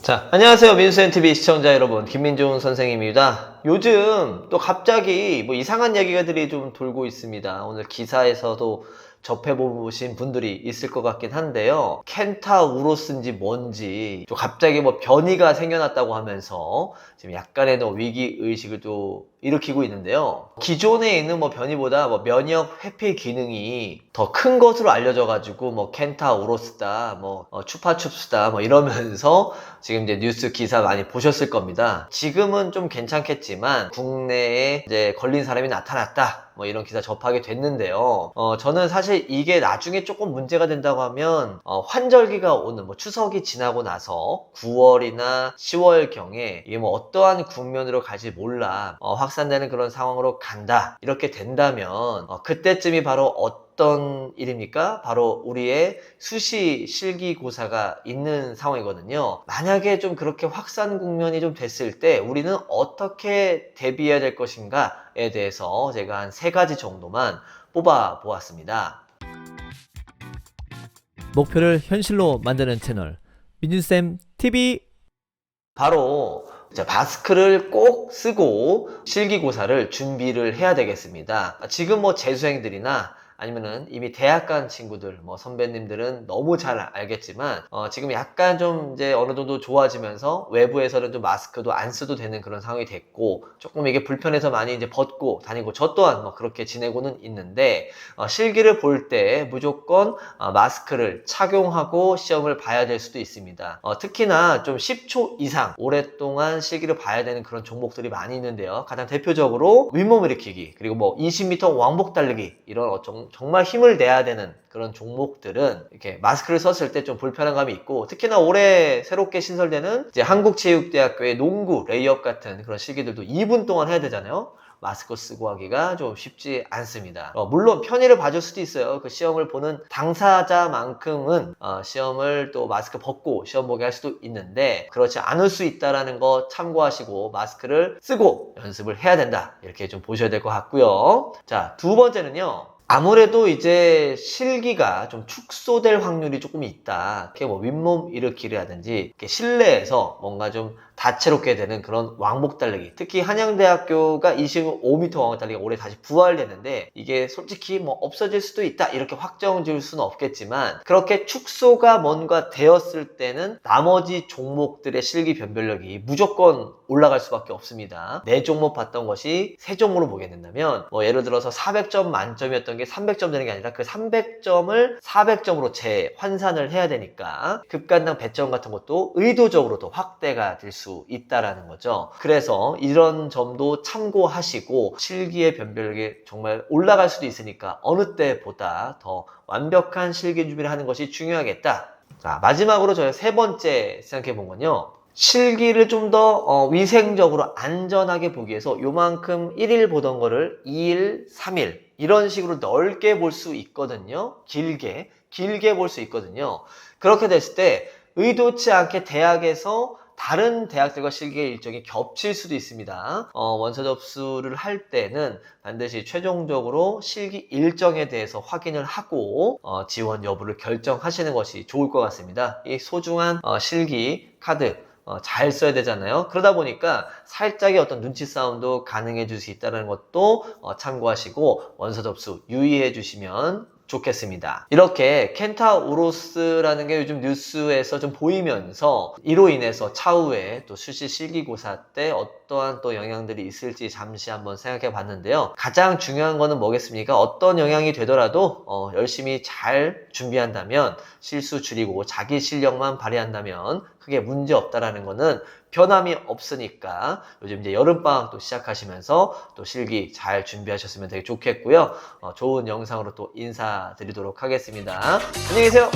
자, 안녕하세요. 민수NTV 시청자 여러분. 김민중 선생님입니다. 요즘 또 갑자기 뭐 이상한 얘기들이 좀 돌고 있습니다. 오늘 기사에서도 접해보신 분들이 있을 것 같긴 한데요. 켄타우로스인지 뭔지 좀 갑자기 뭐 변이가 생겨났다고 하면서 지금 약간의 위기의식을 또 일으키고 있는데요. 기존에 있는 뭐 변이보다 뭐 면역 회피 기능이 더 큰 것으로 알려져가지고 뭐 켄타우로스다, 뭐 추파춥스다, 뭐 이러면서 지금 이제 뉴스 기사 많이 보셨을 겁니다. 지금은 좀 괜찮겠지만 국내에 이제 걸린 사람이 나타났다, 뭐 이런 기사 접하게 됐는데요. 저는 사실 이게 나중에 조금 문제가 된다고 하면 환절기가 오는 뭐 추석이 지나고 나서 9월이나 10월 경에 이게 뭐 어떠한 국면으로 갈지 몰라 확산되는 그런 상황으로 간다, 이렇게 된다면 그때쯤이 바로 어떤 일입니까? 바로 우리의 수시 실기고사가 있는 상황이거든요. 만약에 좀 그렇게 확산 국면이 좀 됐을 때 우리는 어떻게 대비해야 될 것인가에 대해서 제가 한 3가지 정도만 뽑아 보았습니다. 목표를 현실로 만드는 채널 민준쌤 TV. 바로 마스크를 꼭 쓰고 실기고사를 준비를 해야 되겠습니다. 지금 뭐 재수생들이나 아니면은 이미 대학 간 친구들, 뭐 선배님들은 너무 잘 알겠지만 지금 약간 좀 이제 어느 정도 좋아지면서 외부에서는 좀 마스크도 안 써도 되는 그런 상황이 됐고, 조금 이게 불편해서 많이 이제 벗고 다니고 저 또한 뭐 그렇게 지내고는 있는데, 실기를 볼 때 무조건 마스크를 착용하고 시험을 봐야 될 수도 있습니다. 특히나 좀 10초 이상 오랫동안 실기를 봐야 되는 그런 종목들이 많이 있는데요. 가장 대표적으로 윗몸 일으키기, 그리고 뭐 20m 왕복 달리기, 이런 정말 힘을 내야 되는 그런 종목들은 이렇게 마스크를 썼을 때 좀 불편한 감이 있고, 특히나 올해 새롭게 신설되는 이제 한국체육대학교의 농구, 레이업 같은 그런 실기들도 2분 동안 해야 되잖아요. 마스크 쓰고 하기가 좀 쉽지 않습니다. 물론 편의를 봐줄 수도 있어요. 그 시험을 보는 당사자만큼은 시험을 또 마스크 벗고 시험 보게 할 수도 있는데, 그렇지 않을 수 있다는 거 참고하시고 마스크를 쓰고 연습을 해야 된다, 이렇게 좀 보셔야 될 것 같고요. 자, 2번째는요. 아무래도 이제 실기가 좀 축소될 확률이 조금 있다. 이렇게 뭐 윗몸 일으키기라든지 이렇게 실내에서 뭔가 좀 다채롭게 되는 그런 왕복 달리기, 특히 한양대학교가 25m 왕복 달리기가 올해 다시 부활됐는데, 이게 솔직히 뭐 없어질 수도 있다, 이렇게 확정 지을 수는 없겠지만, 그렇게 축소가 뭔가 되었을 때는 나머지 종목들의 실기 변별력이 무조건 올라갈 수밖에 없습니다. 4종목 봤던 것이 3종목으로 보게 된다면, 뭐 예를 들어서 400점 만점이었던 게 300점 되는 게 아니라 그 300점을 400점으로 재환산을 해야 되니까 급간당 배점 같은 것도 의도적으로 더 확대가 될 수 있다라는 거죠. 그래서 이런 점도 참고하시고 실기의 변별력이 정말 올라갈 수도 있으니까 어느 때보다 더 완벽한 실기 준비를 하는 것이 중요하겠다. 자, 마지막으로 저희 3번째 생각해 본 건요. 실기를 좀 더 위생적으로 안전하게 보기 위해서 요만큼 1일 보던 거를 2일, 3일 이런 식으로 넓게 볼 수 있거든요. 길게 볼 수 있거든요. 그렇게 됐을 때 의도치 않게 대학에서 다른 대학들과 실기의 일정이 겹칠 수도 있습니다. 원서 접수를 할 때는 반드시 최종적으로 실기 일정에 대해서 확인을 하고 지원 여부를 결정하시는 것이 좋을 것 같습니다. 이 소중한 실기 카드 잘 써야 되잖아요. 그러다 보니까 살짝의 어떤 눈치 싸움도 가능해질 수 있다는 것도 참고하시고 원서 접수 유의해 주시면 좋겠습니다. 이렇게 켄타우로스라는 게 요즘 뉴스에서 좀 보이면서 이로 인해서 차후에 또 수시 실기고사 때 어떠한 또 영향들이 있을지 잠시 한번 생각해 봤는데요. 가장 중요한 거는 뭐겠습니까? 어떤 영향이 되더라도 열심히 잘 준비한다면, 실수 줄이고 자기 실력만 발휘한다면 크게 문제 없다라는 거는 변함이 없으니까 요즘 이제 여름방학도 시작하시면서 또 실기 잘 준비하셨으면 되게 좋겠고요. 좋은 영상으로 또 인사드리도록 하겠습니다. 안녕히 계세요.